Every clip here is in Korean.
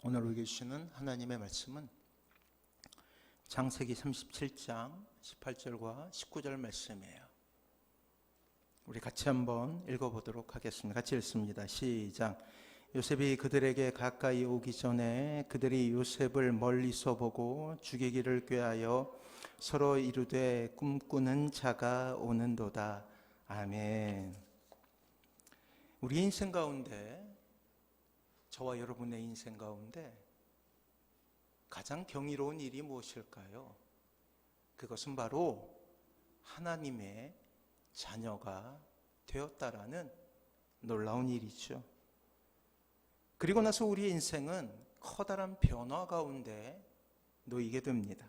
오늘 우리에게 주시는 하나님의 말씀은 창세기 37장 18절과 19절 말씀이에요. 우리 같이 한번 읽어보도록 하겠습니다. 같이 읽습니다. 시작. 요셉이 그들에게 가까이 오기 전에 그들이 요셉을 멀리서 보고 죽이기를 꾀하여 서로 이르되 꿈꾸는 자가 오는도다. 아멘. 우리 인생 가운데, 저와 여러분의 인생 가운데 가장 경이로운 일이 무엇일까요? 그것은 바로 하나님의 자녀가 되었다라는 놀라운 일이죠. 그리고 나서 우리의 인생은 커다란 변화 가운데 놓이게 됩니다.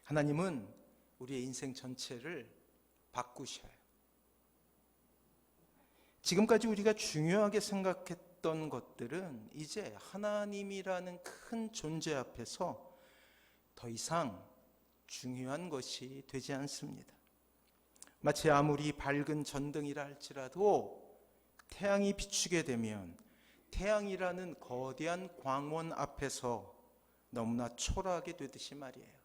하나님은 우리의 인생 전체를 바꾸셔요. 지금까지 우리가 중요하게 생각했던 것들은 이제 하나님이라는 큰 존재 앞에서 더 이상 중요한 것이 되지 않습니다. 마치 아무리 밝은 전등이라 할지라도 태양이 비추게 되면 태양이라는 거대한 광원 앞에서 너무나 초라하게 되듯이 말이에요.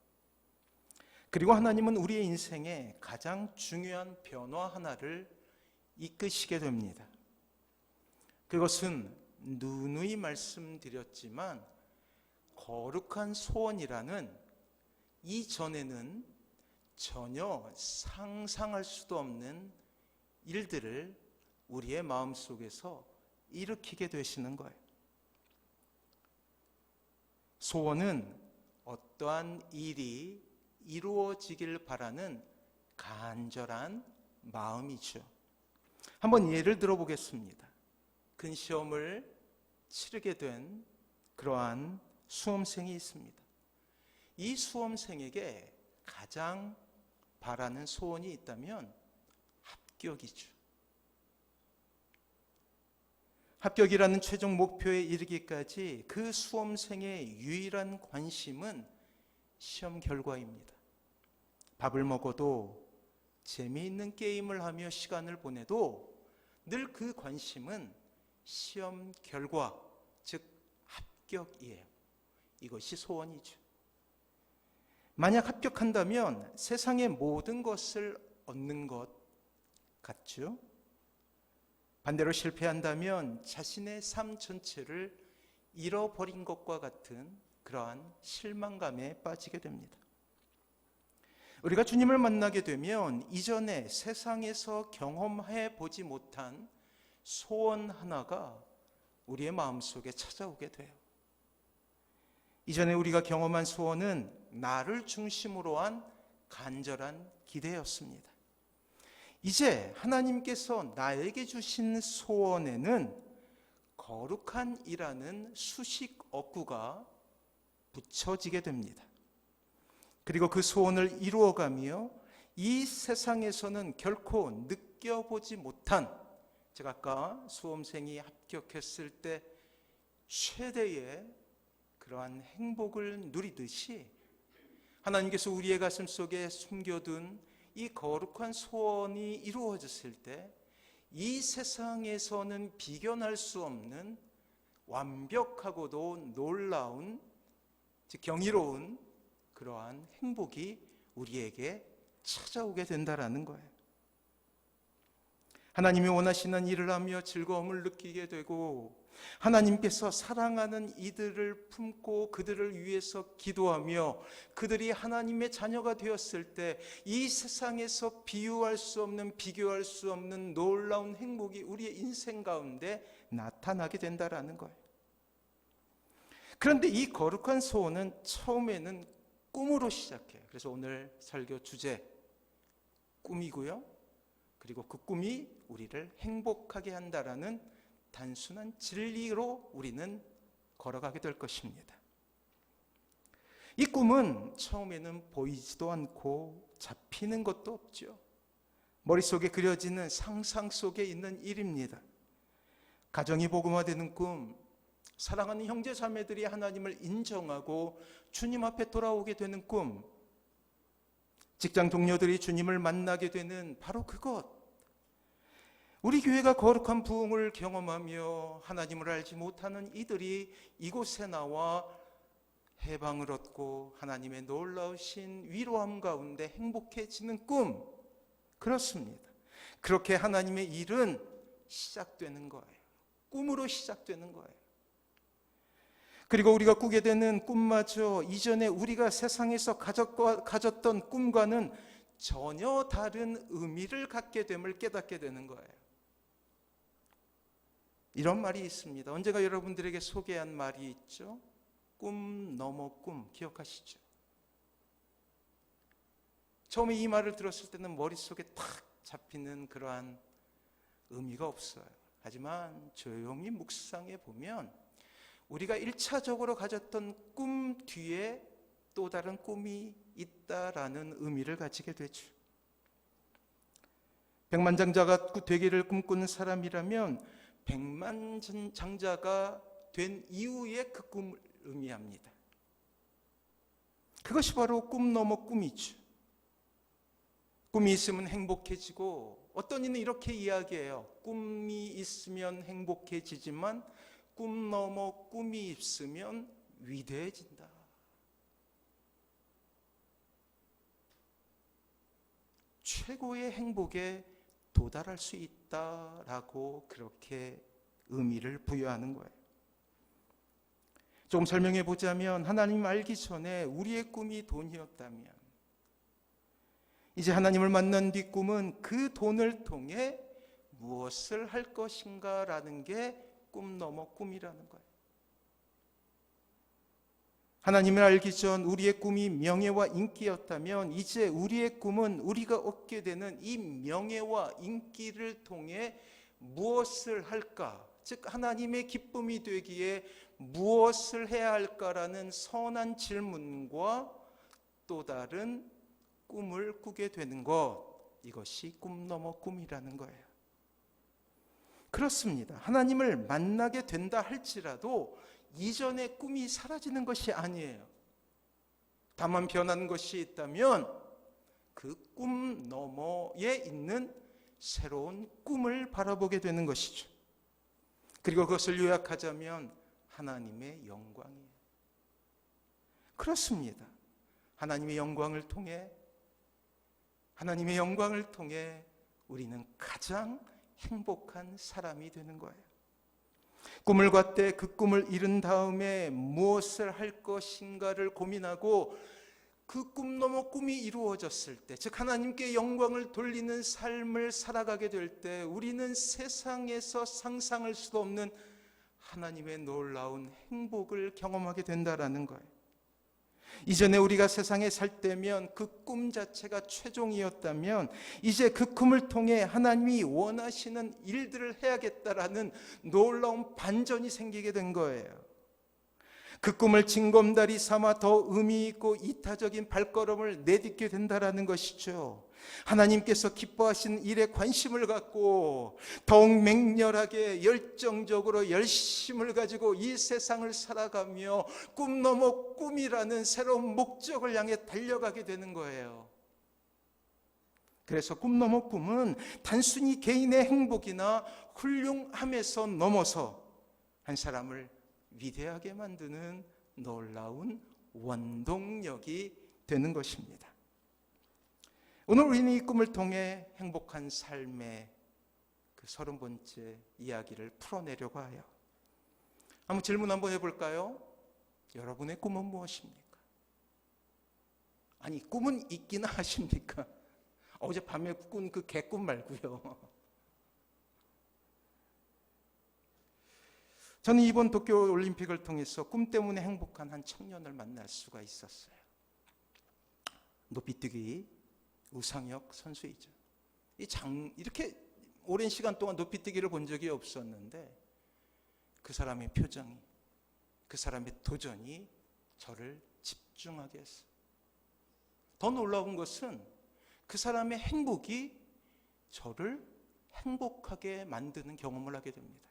그리고 하나님은 우리의 인생에 가장 중요한 변화 하나를 이끄시게 됩니다. 그것은 누누이 말씀드렸지만 거룩한 소원이라는 이전에는 전혀 상상할 수도 없는 일들을 우리의 마음속에서 일으키게 되시는 거예요. 소원은 어떠한 일이 이루어지길 바라는 간절한 마음이죠. 한번 예를 들어보겠습니다. 큰 시험을 치르게 된 그러한 수험생이 있습니다. 이 수험생에게 가장 바라는 소원이 있다면 합격이죠. 합격이라는 최종 목표에 이르기까지 그 수험생의 유일한 관심은 시험 결과입니다. 밥을 먹어도 재미있는 게임을 하며 시간을 보내도 늘 그 관심은 시험 결과, 즉 합격이에요. 이것이 소원이죠. 만약 합격한다면 세상의 모든 것을 얻는 것 같죠? 반대로 실패한다면 자신의 삶 전체를 잃어버린 것과 같은 그러한 실망감에 빠지게 됩니다. 우리가 주님을 만나게 되면 이전에 세상에서 경험해 보지 못한 소원 하나가 우리의 마음속에 찾아오게 돼요. 이전에 우리가 경험한 소원은 나를 중심으로 한 간절한 기대였습니다. 이제 하나님께서 나에게 주신 소원에는 거룩한이라는 수식 어구가 붙여지게 됩니다. 그리고 그 소원을 이루어가며 이 세상에서는 결코 느껴보지 못한, 제가 아까 수험생이 합격했을 때 최대의 그러한 행복을 누리듯이 하나님께서 우리의 가슴 속에 숨겨둔 이 거룩한 소원이 이루어졌을 때 이 세상에서는 비견할 수 없는 완벽하고도 놀라운, 즉 경이로운 그러한 행복이 우리에게 찾아오게 된다라는 거예요. 하나님이 원하시는 일을 하며 즐거움을 느끼게 되고 하나님께서 사랑하는 이들을 품고 그들을 위해서 기도하며 그들이 하나님의 자녀가 되었을 때 이 세상에서 비유할 수 없는, 비교할 수 없는 놀라운 행복이 우리의 인생 가운데 나타나게 된다라는 거예요. 그런데 이 거룩한 소원은 처음에는 꿈으로 시작해요. 그래서 오늘 설교 주제 꿈이고요. 그리고 그 꿈이 우리를 행복하게 한다라는 단순한 진리로 우리는 걸어가게 될 것입니다. 이 꿈은 처음에는 보이지도 않고 잡히는 것도 없죠. 머릿속에 그려지는 상상 속에 있는 일입니다. 가정이 복음화되는 꿈, 사랑하는 형제 자매들이 하나님을 인정하고 주님 앞에 돌아오게 되는 꿈, 직장 동료들이 주님을 만나게 되는 바로 그것, 우리 교회가 거룩한 부흥을 경험하며 하나님을 알지 못하는 이들이 이곳에 나와 해방을 얻고 하나님의 놀라우신 위로함 가운데 행복해지는 꿈, 그렇습니다. 그렇게 하나님의 일은 시작되는 거예요. 꿈으로 시작되는 거예요. 그리고 우리가 꾸게 되는 꿈마저 이전에 우리가 세상에서 가졌던 꿈과는 전혀 다른 의미를 갖게 됨을 깨닫게 되는 거예요. 이런 말이 있습니다. 언제가 여러분들에게 소개한 말이 있죠? 꿈 넘어 꿈, 기억하시죠? 처음에 이 말을 들었을 때는 머릿속에 탁 잡히는 그러한 의미가 없어요. 하지만 조용히 묵상해 보면 우리가 1차적으로 가졌던 꿈 뒤에 또 다른 꿈이 있다라는 의미를 가지게 되죠. 백만장자가 되기를 꿈꾸는 사람이라면 백만장자가 된 이후에 그 꿈을 의미합니다. 그것이 바로 꿈 넘어 꿈이죠. 꿈이 있으면 행복해지고, 어떤 이는 이렇게 이야기해요. 꿈이 있으면 행복해지지만 꿈 넘어 꿈이 있으면 위대해진다. 최고의 행복에 도달할 수 있다라고 그렇게 의미를 부여하는 거예요. 조금 설명해 보자면, 하나님 알기 전에 우리의 꿈이 돈이었다면 이제 하나님을 만난 뒤 꿈은 그 돈을 통해 무엇을 할 것인가 라는 게 꿈 넘어 꿈이라는 거예요. 하나님을 알기 전 우리의 꿈이 명예와 인기였다면 이제 우리의 꿈은 우리가 얻게 되는 이 명예와 인기를 통해 무엇을 할까? 즉 하나님의 기쁨이 되기에 무엇을 해야 할까라는 선한 질문과 또 다른 꿈을 꾸게 되는 것, 이것이 꿈 넘어 꿈이라는 거예요. 그렇습니다. 하나님을 만나게 된다 할지라도 이전의 꿈이 사라지는 것이 아니에요. 다만 변하는 것이 있다면 그 꿈 너머에 있는 새로운 꿈을 바라보게 되는 것이죠. 그리고 그것을 요약하자면 하나님의 영광이에요. 그렇습니다. 하나님의 영광을 통해 우리는 가장 행복한 사람이 되는 거예요. 꿈을 꿨대 그 꿈을 이룬 다음에 무엇을 할 것인가를 고민하고 그 꿈 넘어 꿈이 이루어졌을 때, 즉 하나님께 영광을 돌리는 삶을 살아가게 될 때 우리는 세상에서 상상할 수도 없는 하나님의 놀라운 행복을 경험하게 된다라는 거예요. 이전에 우리가 세상에 살 때면 그 꿈 자체가 최종이었다면 이제 그 꿈을 통해 하나님이 원하시는 일들을 해야겠다라는 놀라운 반전이 생기게 된 거예요. 그 꿈을 징검다리 삼아 더 의미 있고 이타적인 발걸음을 내딛게 된다라는 것이죠. 하나님께서 기뻐하신 일에 관심을 갖고 더욱 맹렬하게 열정적으로 열심을 가지고 이 세상을 살아가며 꿈 넘어 꿈이라는 새로운 목적을 향해 달려가게 되는 거예요. 그래서 꿈 넘어 꿈은 단순히 개인의 행복이나 훌륭함에서 넘어서 한 사람을 위대하게 만드는 놀라운 원동력이 되는 것입니다. 오늘 우리는 이 꿈을 통해 행복한 삶의 그 30번째 이야기를 풀어내려고 해요. 한번 질문 한번 해볼까요? 여러분의 꿈은 무엇입니까? 아니, 꿈은 있기나 하십니까? 어젯밤에 꾼 그 개꿈 말고요. 저는 이번 도쿄올림픽을 통해서 꿈 때문에 행복한 한 청년을 만날 수가 있었어요. 높이뛰기 우상혁 선수이죠. 이렇게 오랜 시간 동안 높이뛰기를 본 적이 없었는데 그 사람의 표정이, 그 사람의 도전이 저를 집중하게 했어요. 더 놀라운 것은 그 사람의 행복이 저를 행복하게 만드는 경험을 하게 됩니다.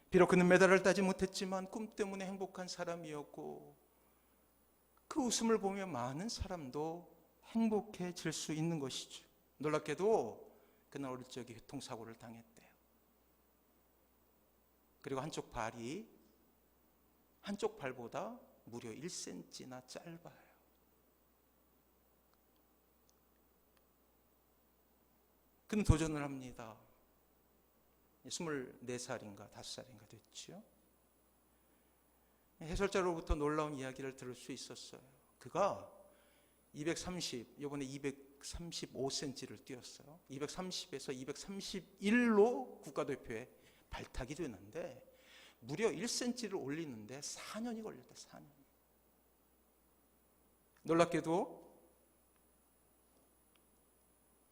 비록 그는 메달을 따지 못했지만 꿈 때문에 행복한 사람이었고 그 웃음을 보며 많은 사람도 행복해질 수 있는 것이죠. 놀랍게도 그날 어릴 적에 교통사고를 당했대요. 그리고 한쪽 발보다 무려 1cm나 짧아요. 그는 도전을 합니다. 24살인가 5살인가 됐죠. 해설자로부터 놀라운 이야기를 들을 수 있었어요. 그가 230, 이번에 235cm를 뛰었어요. 230에서 231로 국가대표에 발탁이 되는데 무려 1cm를 올리는데 4년이 걸렸다. 4년. 놀랍게도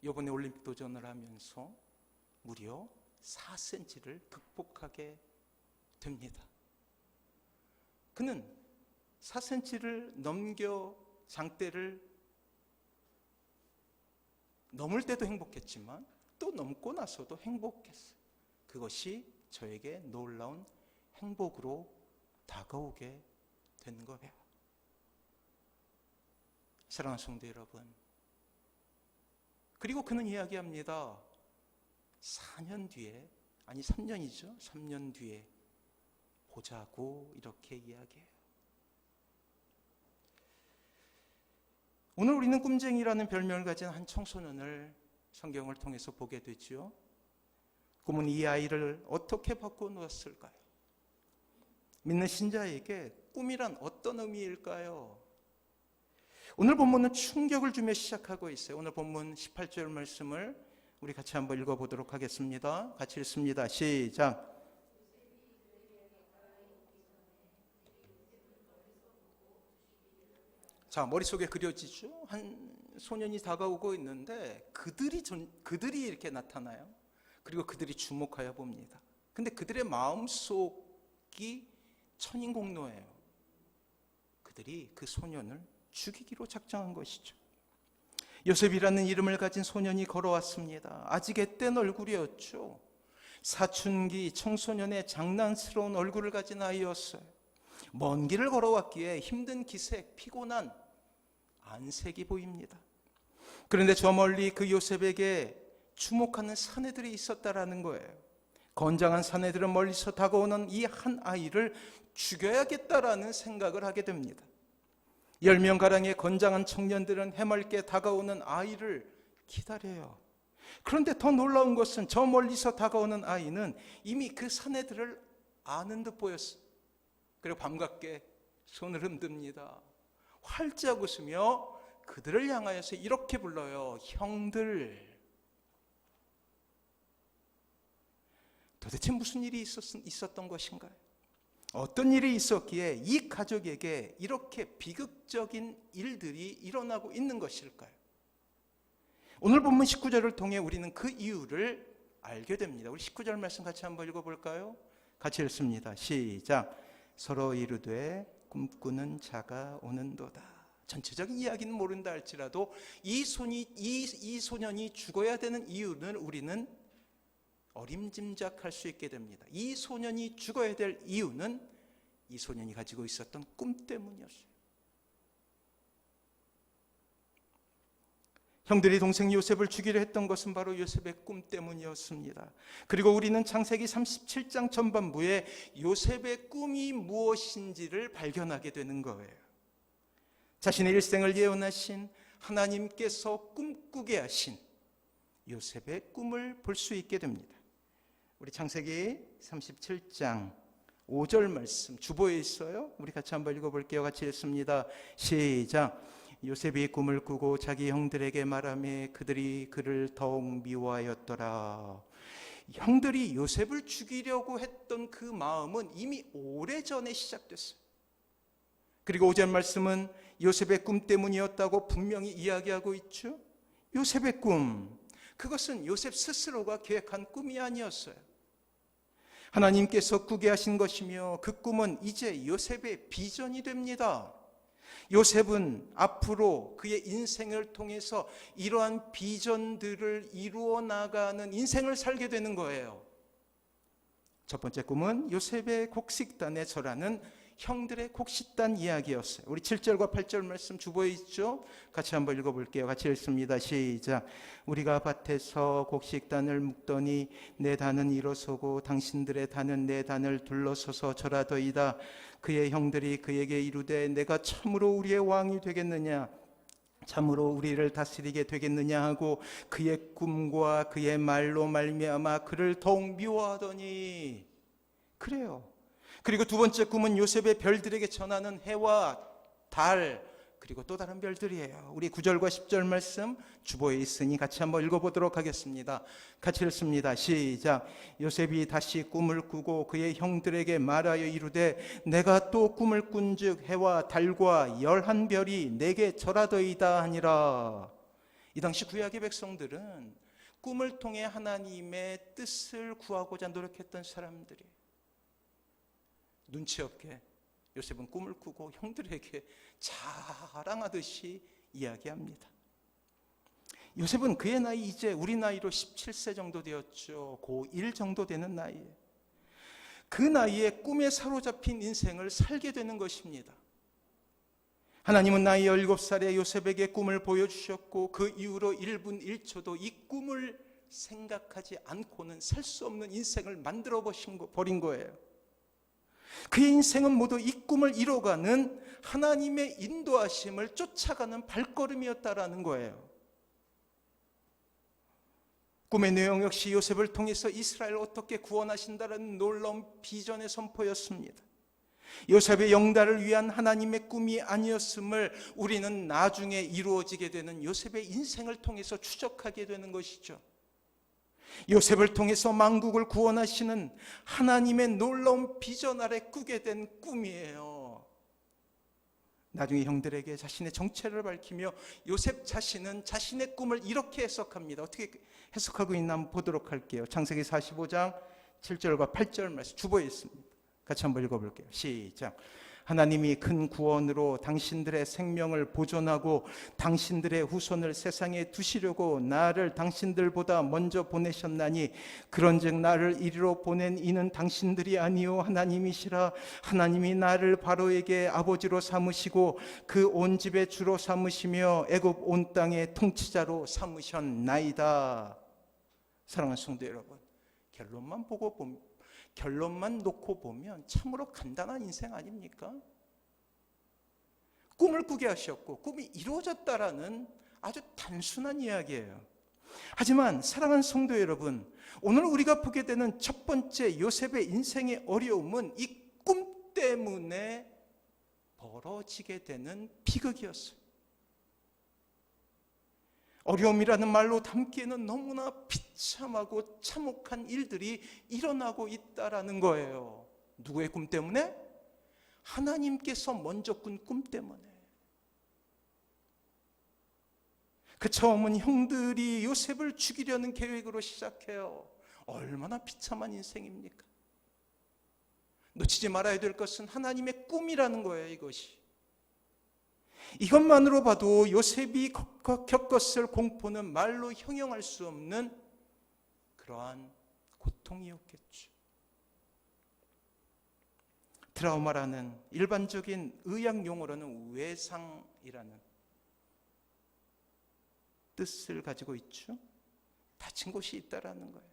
이번에 올림픽 도전을 하면서 무려 4cm를 극복하게 됩니다. 그는 4cm를 장대를 넘을 때도 행복했지만 또 넘고 나서도 행복했어요. 그것이 저에게 놀라운 행복으로 다가오게 된 거예요. 사랑하는 성도 여러분, 그리고 그는 이야기합니다. 4년 뒤에, 아니 3년이죠. 3년 뒤에 보자고 이렇게 이야기해요. 오늘 우리는 꿈쟁이라는 별명을 가진 한 청소년을 성경을 통해서 보게 되죠. 꿈은 이 아이를 어떻게 바꿔놓았을까요? 믿는 신자에게 꿈이란 어떤 의미일까요? 오늘 본문은 충격을 주며 시작하고 있어요. 오늘 본문 18절 말씀을 우리 같이 한번 읽어보도록 하겠습니다. 같이 읽습니다. 시작. 자, 머릿속에 그려지죠? 한 소년이 다가오고 있는데 그들이 이렇게 나타나요. 그리고 그들이 주목하여 봅니다. 근데 그들의 마음속이 천인공노예요. 그들이 그 소년을 죽이기로 작정한 것이죠. 요셉이라는 이름을 가진 소년이 걸어왔습니다. 아직 앳된 얼굴이었죠. 사춘기 청소년의 장난스러운 얼굴을 가진 아이였어요. 먼 길을 걸어왔기에 힘든 기색, 피곤한 안색이 보입니다. 그런데 저 멀리 그 요셉에게 주목하는 사내들이 있었다라는 거예요. 건장한 사내들은 멀리서 다가오는 이 한 아이를 죽여야겠다라는 생각을 하게 됩니다. 10명가량의 건장한 청년들은 해맑게 다가오는 아이를 기다려요. 그런데 더 놀라운 것은 저 멀리서 다가오는 아이는 이미 그 사내들을 아는 듯 보였어요. 그리고 반갑게 손을 흔듭니다. 활짝 웃으며 그들을 향하여서 이렇게 불러요. 형들. 도대체 무슨 일이 있었던 것인가요? 어떤 일이 있었기에 이 가족에게 이렇게 비극적인 일들이 일어나고 있는 것일까요? 오늘 본문 19절을 통해 우리는 그 이유를 알게 됩니다. 우리 19절 말씀 같이 한번 읽어볼까요? 같이 읽습니다. 시작. 서로 이르되 꿈꾸는 자가 오는도다. 전체적인 이야기는 모른다 할지라도 이 소년이 죽어야 되는 이유는 우리는 어림짐작할 수 있게 됩니다. 이 소년이 죽어야 될 이유는 이 소년이 가지고 있었던 꿈 때문이었어요. 형들이 동생 요셉을 죽이려 했던 것은 바로 요셉의 꿈 때문이었습니다. 그리고 우리는 창세기 37장 전반부에 요셉의 꿈이 무엇인지를 발견하게 되는 거예요. 자신의 일생을 예언하신 하나님께서 꿈꾸게 하신 요셉의 꿈을 볼 수 있게 됩니다. 우리 창세기 37장 5절 말씀 주보에 있어요. 우리 같이 한번 읽어볼게요. 같이 읽습니다. 시작. 요셉이 꿈을 꾸고 자기 형들에게 말하며 그들이 그를 더욱 미워하였더라. 형들이 요셉을 죽이려고 했던 그 마음은 이미 오래전에 시작됐어요. 그리고 5절 말씀은 요셉의 꿈 때문이었다고 분명히 이야기하고 있죠. 요셉의 꿈, 그것은 요셉 스스로가 계획한 꿈이 아니었어요. 하나님께서 꾸게 하신 것이며 그 꿈은 이제 요셉의 비전이 됩니다. 요셉은 앞으로 그의 인생을 통해서 이러한 비전들을 이루어 나가는 인생을 살게 되는 거예요. 첫 번째 꿈은 요셉의 곡식단에 절하는 형들의 곡식단 이야기였어요. 우리 7절과 8절 말씀 주보에 있죠? 같이 한번 읽어볼게요. 같이 읽습니다. 시작. 우리가 밭에서 곡식단을 묶더니 내 단은 일어서고 당신들의 단은 내 단을 둘러서서 절하더이다. 그의 형들이 그에게 이르되 내가 참으로 우리의 왕이 되겠느냐, 참으로 우리를 다스리게 되겠느냐 하고 그의 꿈과 그의 말로 말미암아 그를 더욱 미워하더니. 그래요. 그리고 두 번째 꿈은 요셉의 별들에게 전하는 해와 달, 그리고 또 다른 별들이에요. 우리 9절과 10절 말씀 주보에 있으니 같이 한번 읽어보도록 하겠습니다. 같이 읽습니다. 시작. 요셉이 다시 꿈을 꾸고 그의 형들에게 말하여 이르되 내가 또 꿈을 꾼즉 해와 달과 11별이 내게 절하더이다 하니라. 이 당시 구약의 백성들은 꿈을 통해 하나님의 뜻을 구하고자 노력했던 사람들이, 눈치 없게 요셉은 꿈을 꾸고 형들에게 자랑하듯이 이야기합니다. 요셉은 그의 나이 이제 우리 나이로 17세 정도 되었죠. 고1 정도 되는 나이에, 그 나이에 꿈에 사로잡힌 인생을 살게 되는 것입니다. 하나님은 나이 17살에 요셉에게 꿈을 보여주셨고 그 이후로 1분 1초도 이 꿈을 생각하지 않고는 살 수 없는 인생을 만들어 버린 거예요. 그의 인생은 모두 이 꿈을 이뤄가는 하나님의 인도하심을 쫓아가는 발걸음이었다라는 거예요. 꿈의 내용 역시 요셉을 통해서 이스라엘을 어떻게 구원하신다는 놀라운 비전의 선포였습니다. 요셉의 영달을 위한 하나님의 꿈이 아니었음을 우리는 나중에 이루어지게 되는 요셉의 인생을 통해서 추적하게 되는 것이죠. 요셉을 통해서 만국을 구원하시는 하나님의 놀라운 비전 아래 꾸게 된 꿈이에요. 나중에 형들에게 자신의 정체를 밝히며 요셉 자신은 자신의 꿈을 이렇게 해석합니다. 어떻게 해석하고 있나 한번 보도록 할게요. 창세기 45장 7절과 8절 말씀 주보에 있습니다. 같이 한번 읽어볼게요. 시작. 하나님이 큰 구원으로 당신들의 생명을 보존하고 당신들의 후손을 세상에 두시려고 나를 당신들보다 먼저 보내셨나니 그런즉 나를 이리로 보낸 이는 당신들이 아니요 하나님이시라. 하나님이 나를 바로에게 아버지로 삼으시고 그 온 집의 주로 삼으시며 애굽 온 땅의 통치자로 삼으셨나이다. 사랑하는 성도 여러분, 결론만 놓고 보면 참으로 간단한 인생 아닙니까? 꿈을 꾸게 하셨고 꿈이 이루어졌다라는 아주 단순한 이야기예요. 하지만 사랑하는 성도 여러분, 오늘 우리가 보게 되는 첫 번째 요셉의 인생의 어려움은 이 꿈 때문에 벌어지게 되는 비극이었어요. 어려움이라는 말로 담기에는 너무나 비참하고 참혹한 일들이 일어나고 있다라는 거예요. 누구의 꿈 때문에? 하나님께서 먼저 꾼 꿈 때문에. 그 처음은 형들이 요셉을 죽이려는 계획으로 시작해요. 얼마나 비참한 인생입니까? 놓치지 말아야 될 것은 하나님의 꿈이라는 거예요. 이것만으로 봐도 요셉이 겪었을 공포는 말로 형용할 수 없는 그러한 고통이었겠죠. 트라우마라는 일반적인 의학 용어로는 외상이라는 뜻을 가지고 있죠. 다친 곳이 있다라는 거예요.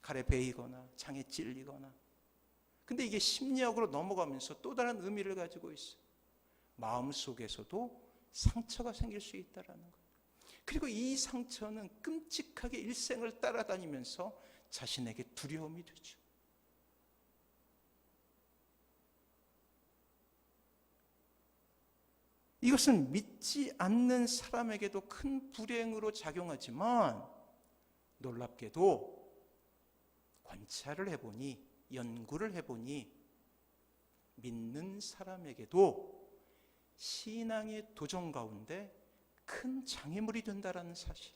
칼에 베이거나 창에 찔리거나. 근데 이게 심리학으로 넘어가면서 또 다른 의미를 가지고 있어요. 마음속에서도 상처가 생길 수 있다는 거예요. 그리고 이 상처는 끔찍하게 일생을 따라다니면서 자신에게 두려움이 되죠. 이것은 믿지 않는 사람에게도 큰 불행으로 작용하지만 놀랍게도 관찰을 해보니, 연구를 해보니 믿는 사람에게도 신앙의 도전 가운데 큰 장애물이 된다는 사실.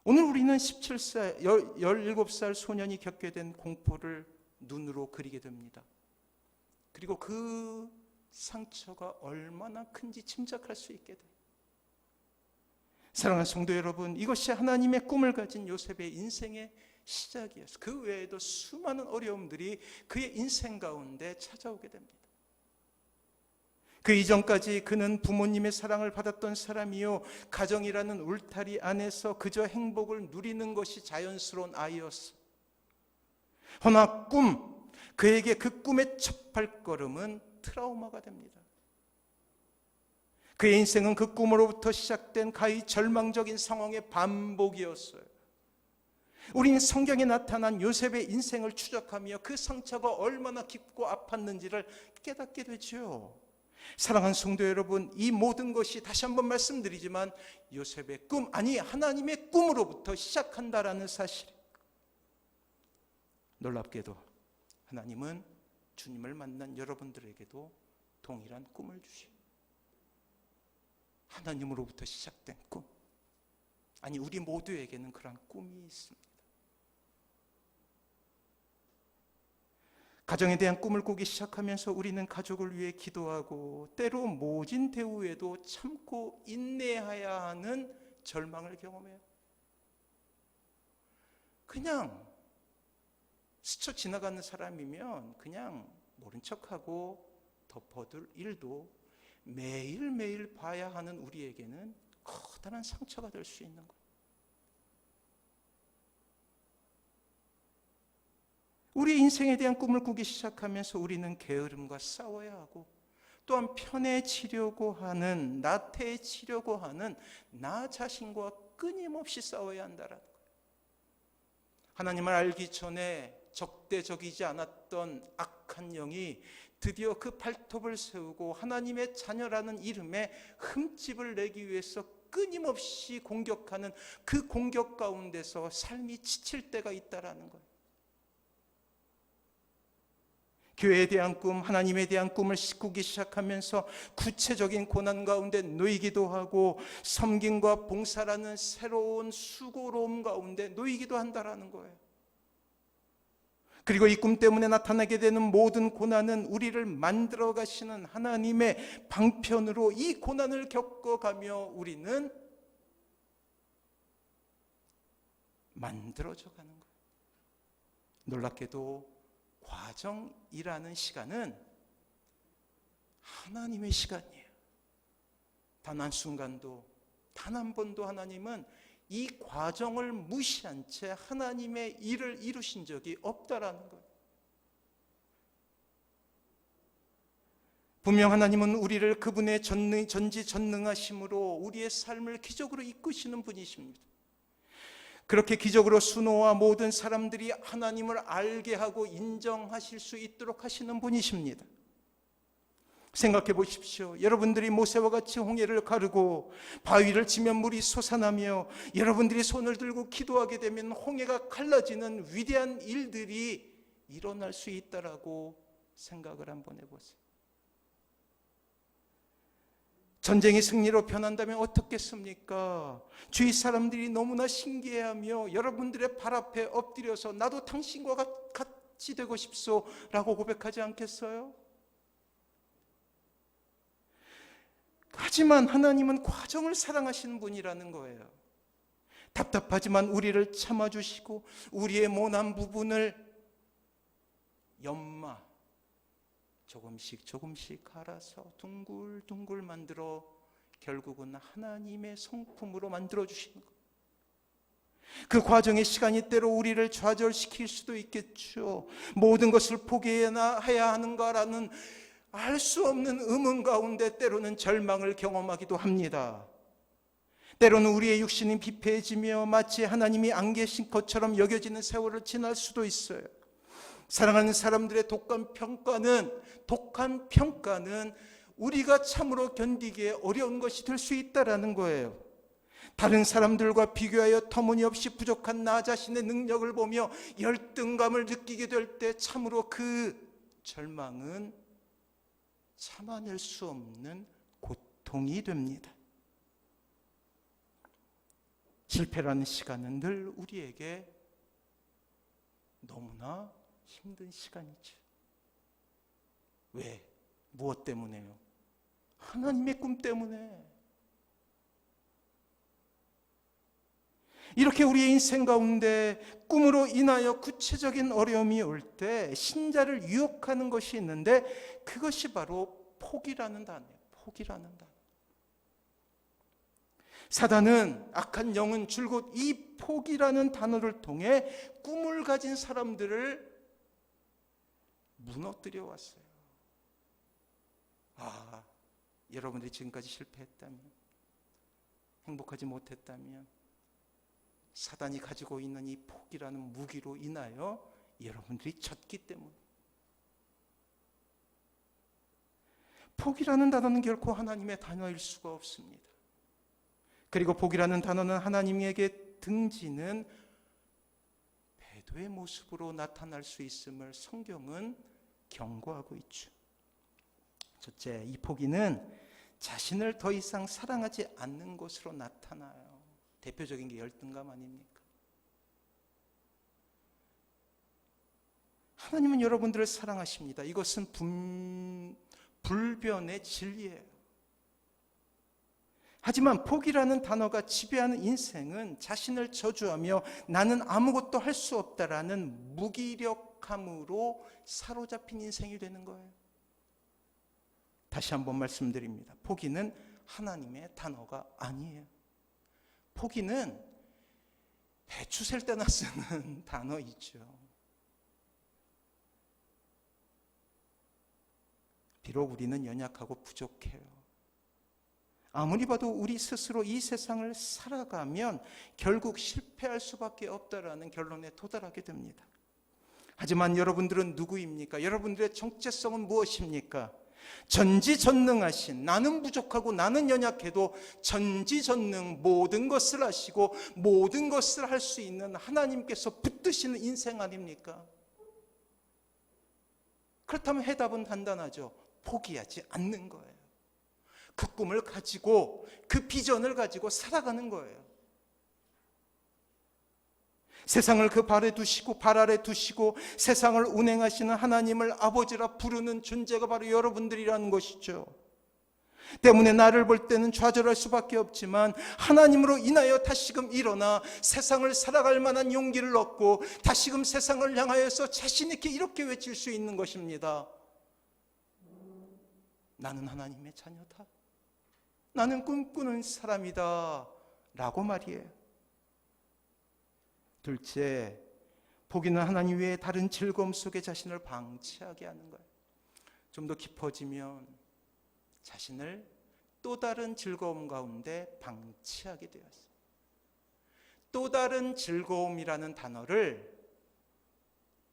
오늘 우리는 17살, 17살 소년이 겪게 된 공포를 눈으로 그리게 됩니다. 그리고 그 상처가 얼마나 큰지 짐작할 수 있게 돼요. 사랑하는 성도 여러분, 이것이 하나님의 꿈을 가진 요셉의 인생의 시작이었어요. 그 외에도 수많은 어려움들이 그의 인생 가운데 찾아오게 됩니다. 그 이전까지 그는 부모님의 사랑을 받았던 사람이요, 가정이라는 울타리 안에서 그저 행복을 누리는 것이 자연스러운 아이였어. 허나 그에게 그 꿈의 첫 발걸음은 트라우마가 됩니다. 그의 인생은 그 꿈으로부터 시작된 가히 절망적인 상황의 반복이었어요. 우리는 성경에 나타난 요셉의 인생을 추적하며 그 상처가 얼마나 깊고 아팠는지를 깨닫게 되죠. 사랑하는 성도 여러분, 이 모든 것이 다시 한번 말씀드리지만 요셉의 꿈, 아니 하나님의 꿈으로부터 시작한다라는 사실. 놀랍게도 하나님은 주님을 만난 여러분들에게도 동일한 꿈을 주시오. 하나님으로부터 시작된 꿈. 아니 우리 모두에게는 그러한 꿈이 있습니다. 가정에 대한 꿈을 꾸기 시작하면서 우리는 가족을 위해 기도하고 때로 모진 대우에도 참고 인내해야 하는 절망을 경험해요. 그냥 스쳐 지나가는 사람이면 그냥 모른 척하고 덮어둘 일도 매일매일 봐야 하는 우리에게는 커다란 상처가 될 수 있는 거예요. 우리 인생에 대한 꿈을 꾸기 시작하면서 우리는 게으름과 싸워야 하고, 또한 편해지려고 하는, 나태해지려고 하는 나 자신과 끊임없이 싸워야 한다라는 거예요. 하나님을 알기 전에 적대적이지 않았던 악한 영이 드디어 그 발톱을 세우고 하나님의 자녀라는 이름에 흠집을 내기 위해서 끊임없이 공격하는 그 공격 가운데서 삶이 지칠 때가 있다라는 거예요. 교회에 대한 꿈, 하나님에 대한 꿈을 꾸기 시작하면서 구체적인 고난 가운데 놓이기도 하고 섬김과 봉사라는 새로운 수고로움 가운데 놓이기도 한다라는 거예요. 그리고 이 꿈 때문에 나타나게 되는 모든 고난은 우리를 만들어 가시는 하나님의 방편으로 이 고난을 겪어가며 우리는 만들어져 가는 거예요. 놀랍게도 과정이라는 시간은 하나님의 시간이에요. 단 한순간도, 단 한 번도 하나님은 이 과정을 무시한 채 하나님의 일을 이루신 적이 없다라는 거예요. 분명 하나님은 우리를 그분의 전지전능하심으로 우리의 삶을 기적으로 이끄시는 분이십니다. 그렇게 기적으로 수노와 모든 사람들이 하나님을 알게 하고 인정하실 수 있도록 하시는 분이십니다. 생각해 보십시오. 여러분들이 모세와 같이 홍해를 가르고 바위를 치면 물이 솟아나며 여러분들이 손을 들고 기도하게 되면 홍해가 갈라지는 위대한 일들이 일어날 수 있다라고 생각을 한번 해보세요. 전쟁이 승리로 변한다면 어떻겠습니까? 주위 사람들이 너무나 신기해하며 여러분들의 발 앞에 엎드려서 나도 당신과 같이 되고 싶소라고 고백하지 않겠어요? 하지만 하나님은 과정을 사랑하시는 분이라는 거예요. 답답하지만 우리를 참아주시고 우리의 모난 부분을 연마 조금씩 갈아서 둥글둥글 만들어 결국은 하나님의 성품으로 만들어주시는 것. 그 과정의 시간이 때로 우리를 좌절시킬 수도 있겠죠. 모든 것을 포기해야 하는가라는 알 수 없는 의문 가운데 때로는 절망을 경험하기도 합니다. 때로는 우리의 육신이 비폐해지며 마치 하나님이 안 계신 것처럼 여겨지는 세월을 지날 수도 있어요. 사랑하는 사람들의 독한 평가는 우리가 참으로 견디기에 어려운 것이 될 수 있다는 거예요. 다른 사람들과 비교하여 터무니없이 부족한 나 자신의 능력을 보며 열등감을 느끼게 될 때 참으로 그 절망은 참아낼 수 없는 고통이 됩니다. 실패라는 시간은 늘 우리에게 너무나 힘든 시간이죠. 왜? 무엇 때문에요? 하나님의 꿈 때문에. 이렇게 우리의 인생 가운데 꿈으로 인하여 구체적인 어려움이 올 때 신자를 유혹하는 것이 있는데 그것이 바로 포기라는 단어예요. 포기라는 단어. 사단은, 악한 영은 줄곧 이 포기라는 단어를 통해 꿈을 가진 사람들을 무너뜨려 왔어요. 여러분들이 지금까지 실패했다면, 행복하지 못했다면 사단이 가지고 있는 이 포기라는 무기로 인하여 여러분들이 졌기 때문에. 포기라는 단어는 결코 하나님의 단어일 수가 없습니다. 그리고 포기라는 단어는 하나님에게 등지는 배도의 모습으로 나타날 수 있음을 성경은 경고하고 있죠. 첫째, 이 포기는 자신을 더 이상 사랑하지 않는 것으로 나타나요. 대표적인 게 열등감 아닙니까? 하나님은 여러분들을 사랑하십니다. 이것은 불변의 진리예요. 하지만 포기라는 단어가 지배하는 인생은 자신을 저주하며 나는 아무것도 할 수 없다라는 무기력함으로 사로잡힌 인생이 되는 거예요. 다시 한번 말씀드립니다. 포기는 하나님의 단어가 아니에요. 포기는 배추 셀 때나 쓰는 단어이죠. 비록 우리는 연약하고 부족해요. 아무리 봐도 우리 스스로 이 세상을 살아가면 결국 실패할 수밖에 없다라는 결론에 도달하게 됩니다. 하지만 여러분들은 누구입니까? 여러분들의 정체성은 무엇입니까? 전지전능하신, 나는 부족하고 나는 연약해도 전지전능, 모든 것을 하시고 모든 것을 할 수 있는 하나님께서 붙드시는 인생 아닙니까? 그렇다면 해답은 간단하죠. 포기하지 않는 거예요. 그 꿈을 가지고, 그 비전을 가지고 살아가는 거예요. 세상을 그 발 아래 두시고 세상을 운행하시는 하나님을 아버지라 부르는 존재가 바로 여러분들이라는 것이죠. 때문에 나를 볼 때는 좌절할 수밖에 없지만 하나님으로 인하여 다시금 일어나 세상을 살아갈 만한 용기를 얻고 다시금 세상을 향하여서 자신 있게 이렇게 외칠 수 있는 것입니다. 나는 하나님의 자녀다. 나는 꿈꾸는 사람이다. 라고 말이에요. 둘째, 포기는 하나님 외에 다른 즐거움 속에 자신을 방치하게 하는 거예요. 좀 더 깊어지면 자신을 또 다른 즐거움 가운데 방치하게 되었어요. 또 다른 즐거움이라는 단어를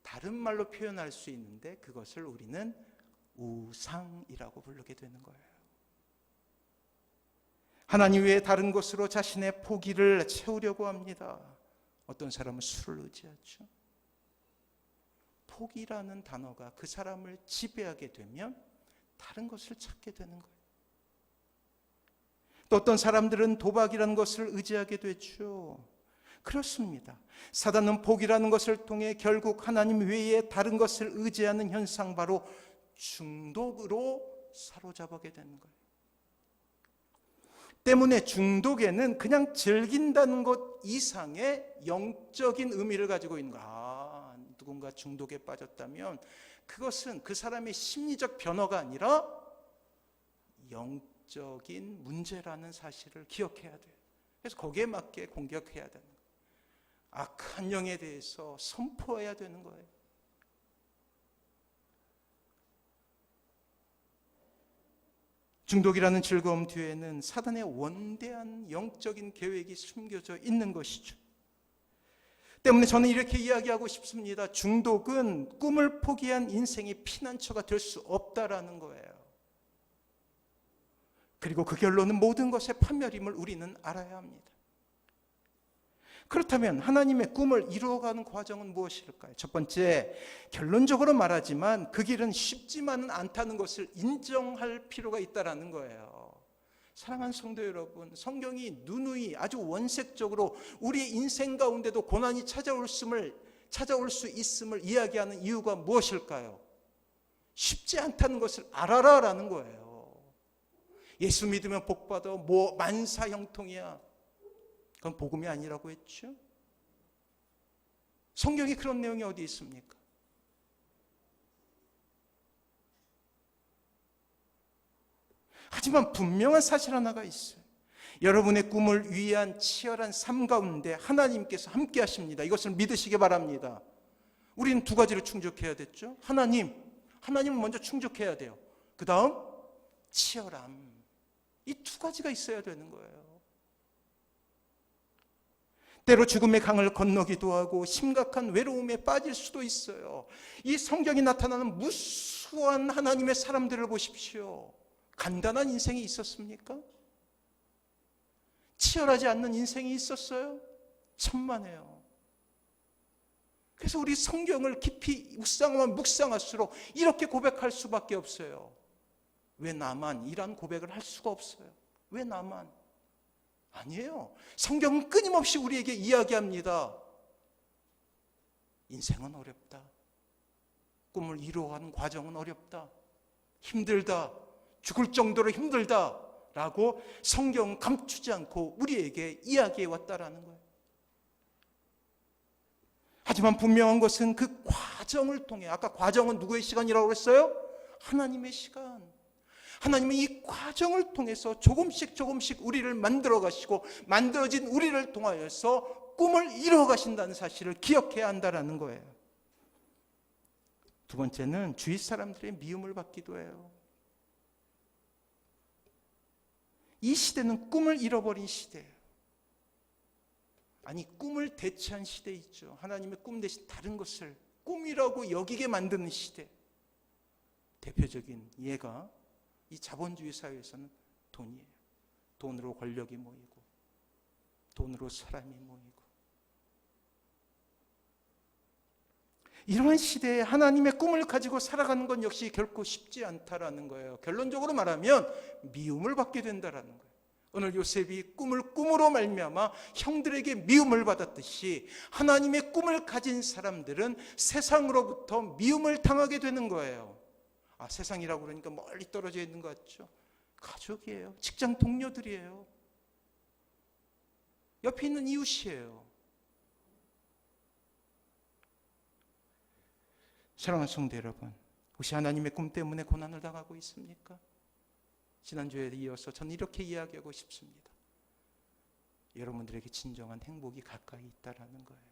다른 말로 표현할 수 있는데 그것을 우리는 우상이라고 부르게 되는 거예요. 하나님 외에 다른 것으로 자신의 포기를 채우려고 합니다. 어떤 사람은 술을 의지하죠. 포기라는 단어가 그 사람을 지배하게 되면 다른 것을 찾게 되는 거예요. 또 어떤 사람들은 도박이라는 것을 의지하게 되죠. 그렇습니다. 사단은 포기라는 것을 통해 결국 하나님 외에 다른 것을 의지하는 현상, 바로 중독으로 사로잡게 되는 거예요. 때문에 중독에는 그냥 즐긴다는 것 이상의 영적인 의미를 가지고 있는 거야. 누군가 중독에 빠졌다면 그것은 그 사람의 심리적 변화가 아니라 영적인 문제라는 사실을 기억해야 돼요. 그래서 거기에 맞게 공격해야 되는 거예요. 악한 영에 대해서 선포해야 되는 거예요. 중독이라는 즐거움 뒤에는 사단의 원대한 영적인 계획이 숨겨져 있는 것이죠. 때문에 저는 이렇게 이야기하고 싶습니다. 중독은 꿈을 포기한 인생의 피난처가 될 수 없다라는 거예요. 그리고 그 결론은 모든 것의 파멸임을 우리는 알아야 합니다. 그렇다면 하나님의 꿈을 이루어가는 과정은 무엇일까요? 첫 번째, 결론적으로 말하지만 그 길은 쉽지만은 않다는 것을 인정할 필요가 있다는 거예요. 사랑하는 성도 여러분, 성경이 누누이 아주 원색적으로 우리의 인생 가운데도 고난이 찾아올 수 있음을 이야기하는 이유가 무엇일까요? 쉽지 않다는 것을 알아라라는 거예요. 예수 믿으면 복받아, 만사 형통이야. 그건 복음이 아니라고 했죠. 성경에 그런 내용이 어디 있습니까? 하지만 분명한 사실 하나가 있어요. 여러분의 꿈을 위한 치열한 삶 가운데 하나님께서 함께 하십니다. 이것을 믿으시기 바랍니다. 우리는 두 가지를 충족해야 됐죠. 하나님은 먼저 충족해야 돼요. 그 다음 치열함. 이 두 가지가 있어야 되는 거예요. 때로 죽음의 강을 건너기도 하고 심각한 외로움에 빠질 수도 있어요. 이 성경에 나타나는 무수한 하나님의 사람들을 보십시오. 간단한 인생이 있었습니까? 치열하지 않는 인생이 있었어요? 천만에요. 그래서 우리 성경을 깊이 묵상하면 묵상할수록 이렇게 고백할 수밖에 없어요. 왜 나만? 이란 고백을 할 수가 없어요. 왜 나만? 아니에요. 성경은 끊임없이 우리에게 이야기합니다. 인생은 어렵다. 꿈을 이루어가는 과정은 어렵다. 힘들다. 죽을 정도로 힘들다. 라고 성경은 감추지 않고 우리에게 이야기해 왔다라는 거예요. 하지만 분명한 것은 그 과정을 통해, 아까 과정은 누구의 시간이라고 했어요? 하나님의 시간. 하나님은 이 과정을 통해서 조금씩 우리를 만들어 가시고 만들어진 우리를 통하여서 꿈을 이루어 가신다는 사실을 기억해야 한다는 거예요. 두 번째는 주위 사람들의 미움을 받기도 해요. 이 시대는 꿈을 잃어버린 시대예요. 아니, 꿈을 대체한 시대 있죠. 하나님의 꿈 대신 다른 것을 꿈이라고 여기게 만드는 시대. 대표적인 예가 이 자본주의 사회에서는 돈이에요. 돈으로 권력이 모이고 돈으로 사람이 모이고, 이러한 시대에 하나님의 꿈을 가지고 살아가는 건 역시 결코 쉽지 않다라는 거예요. 결론적으로 말하면 미움을 받게 된다라는 거예요. 오늘 요셉이 꿈을 꿈으로 말미암아 형들에게 미움을 받았듯이 하나님의 꿈을 가진 사람들은 세상으로부터 미움을 당하게 되는 거예요. 세상이라고 그러니까 멀리 떨어져 있는 것 같죠? 가족이에요. 직장 동료들이에요. 옆에 있는 이웃이에요. 사랑하는 성도 여러분, 혹시 하나님의 꿈 때문에 고난을 당하고 있습니까? 지난주에 이어서 저는 이렇게 이야기하고 싶습니다. 여러분들에게 진정한 행복이 가까이 있다는 거예요.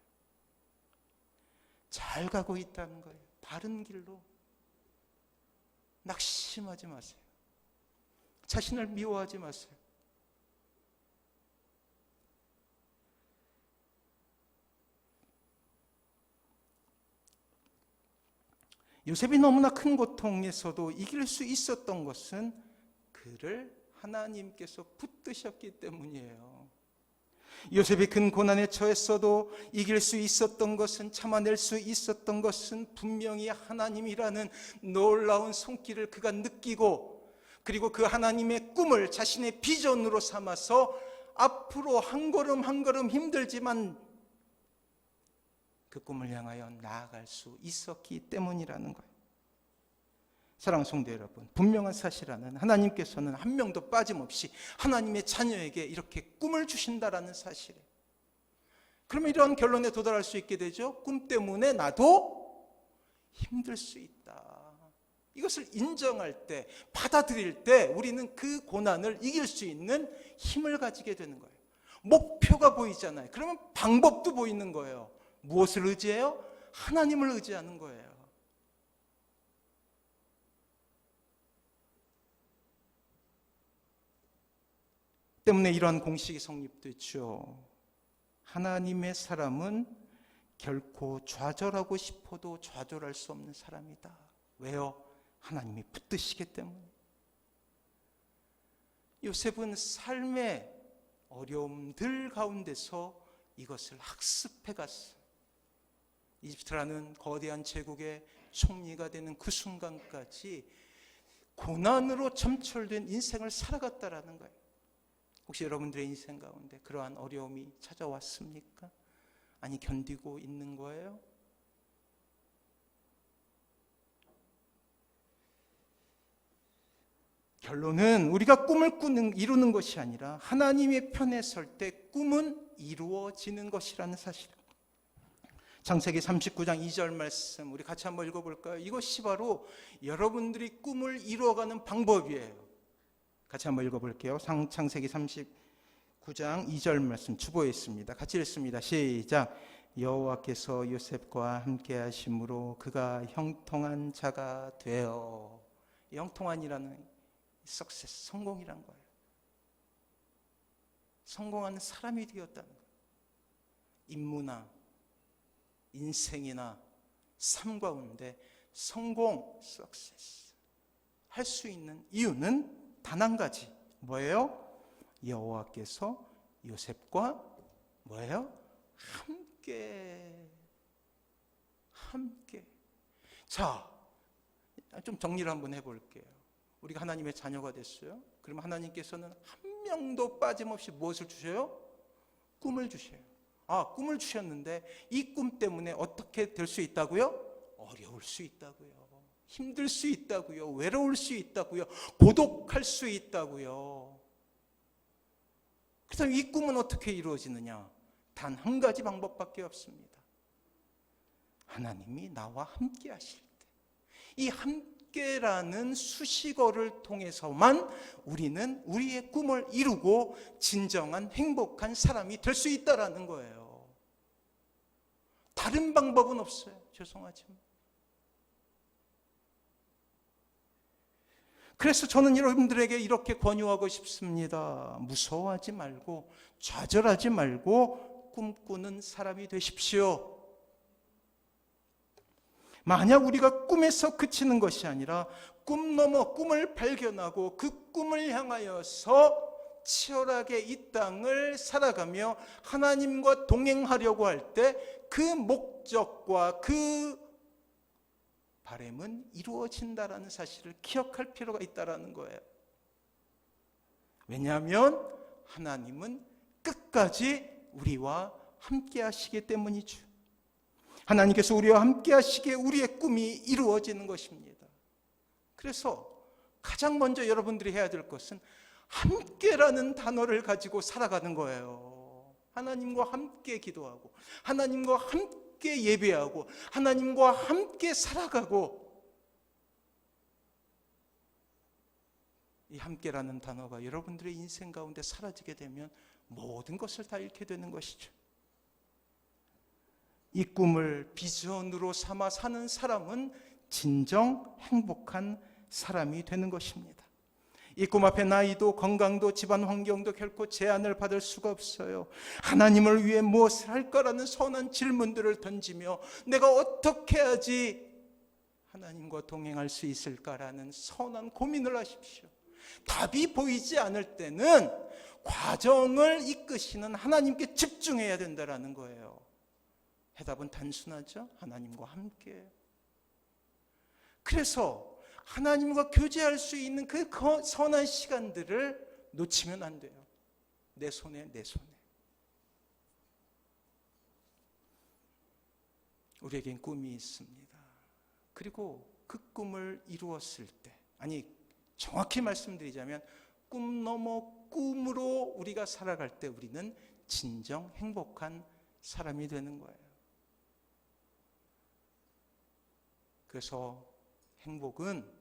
잘 가고 있다는 거예요. 바른 길로. 낙심하지 마세요. 자신을 미워하지 마세요. 요셉이 너무나 큰 고통에서도 이길 수 있었던 것은 그를 하나님께서 붙드셨기 때문이에요. 요셉이 큰 고난에 처했어도 이길 수 있었던 것은, 참아낼 수 있었던 것은 분명히 하나님이라는 놀라운 손길을 그가 느끼고, 그리고 그 하나님의 꿈을 자신의 비전으로 삼아서 앞으로 한 걸음 한 걸음 힘들지만 그 꿈을 향하여 나아갈 수 있었기 때문이라는 거예요. 사랑하는 성도 여러분, 분명한 사실 하나는 하나님께서는 한 명도 빠짐없이 하나님의 자녀에게 이렇게 꿈을 주신다라는 사실이에요. 그러면 이러한 결론에 도달할 수 있게 되죠. 꿈 때문에 나도 힘들 수 있다. 이것을 인정할 때, 받아들일 때 우리는 그 고난을 이길 수 있는 힘을 가지게 되는 거예요. 목표가 보이잖아요. 그러면 방법도 보이는 거예요. 무엇을 의지해요? 하나님을 의지하는 거예요. 때문에 이러한 공식이 성립됐죠. 하나님의 사람은 결코 좌절하고 싶어도 좌절할 수 없는 사람이다. 왜요? 하나님이 붙드시기 때문에. 요셉은 삶의 어려움들 가운데서 이것을 학습해 갔어요. 이집트라는 거대한 제국의 총리가 되는 그 순간까지 고난으로 점철된 인생을 살아갔다라는 거예요. 혹시 여러분들의 인생 가운데 그러한 어려움이 찾아왔습니까? 아니, 견디고 있는 거예요? 결론은 우리가 꿈을 이루는 것이 아니라 하나님의 편에 설 때 꿈은 이루어지는 것이라는 사실. 창세기 39장 2절 말씀 우리 같이 한번 읽어볼까요? 이것이 바로 여러분들이 꿈을 이루어가는 방법이에요. 같이 한번 읽어볼게요. 창세기 39장 2절 말씀 주보에 있습니다. 같이 읽습니다. 시작. 여호와께서 요셉과 함께 하심으로 그가 형통한 자가 되어. 형통한이라는 석세스, 성공이란 거예요. 성공하는 사람이 되었다는 거예요. 임무나 인생이나 삶 가운데 성공, 석세스 할 수 있는 이유는 단 한 가지. 뭐예요? 여호와께서 요셉과 뭐예요? 함께. 자, 좀 정리를 한번 해볼게요. 우리가 하나님의 자녀가 됐어요. 그러면 하나님께서는 한 명도 빠짐없이 무엇을 주셔요? 꿈을 주셔요. 꿈을 주셨는데 이 꿈 때문에 어떻게 될 수 있다고요? 어려울 수 있다고요. 힘들 수 있다고요. 외로울 수 있다고요. 고독할 수 있다고요. 그래서 이 꿈은 어떻게 이루어지느냐? 단 한 가지 방법밖에 없습니다. 하나님이 나와 함께 하실 때. 이 함께라는 수식어를 통해서만 우리는 우리의 꿈을 이루고 진정한 행복한 사람이 될 수 있다는 거예요. 다른 방법은 없어요. 죄송하지만. 그래서 저는 여러분들에게 이렇게 권유하고 싶습니다. 무서워하지 말고 좌절하지 말고 꿈꾸는 사람이 되십시오. 만약 우리가 꿈에서 그치는 것이 아니라 꿈 넘어 꿈을 발견하고 그 꿈을 향하여서 치열하게 이 땅을 살아가며 하나님과 동행하려고 할 때 그 목적과 그 바람은 이루어진다라는 사실을 기억할 필요가 있다는 거예요. 왜냐하면 하나님은 끝까지 우리와 함께 하시기 때문이죠. 하나님께서 우리와 함께 하시기에 우리의 꿈이 이루어지는 것입니다. 그래서 가장 먼저 여러분들이 해야 될 것은 함께라는 단어를 가지고 살아가는 거예요. 하나님과 함께 기도하고 하나님과 함께 예배하고 하나님과 함께 살아가고, 이 함께라는 단어가 여러분들의 인생 가운데 사라지게 되면 모든 것을 다 잃게 되는 것이죠. 이 꿈을 비전으로 삼아 사는 사람은 진정 행복한 사람이 되는 것입니다. 이 꿈 앞에 나이도 건강도 집안 환경도 결코 제한을 받을 수가 없어요. 하나님을 위해 무엇을 할까라는 선한 질문들을 던지며 내가 어떻게 해야지 하나님과 동행할 수 있을까라는 선한 고민을 하십시오. 답이 보이지 않을 때는 과정을 이끄시는 하나님께 집중해야 된다는 거예요. 해답은 단순하죠. 하나님과 함께. 그래서 하나님과 교제할 수 있는 그 선한 시간들을 놓치면 안 돼요. 내 손에. 우리에겐 꿈이 있습니다. 그리고 그 꿈을 이루었을 때, 정확히 말씀드리자면 꿈 넘어 꿈으로 우리가 살아갈 때 우리는 진정 행복한 사람이 되는 거예요. 그래서 행복은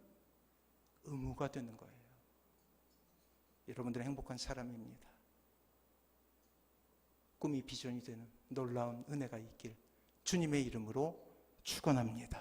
의무가 되는 거예요. 여러분들은 행복한 사람입니다. 꿈이 비전이 되는 놀라운 은혜가 있길 주님의 이름으로 축원합니다.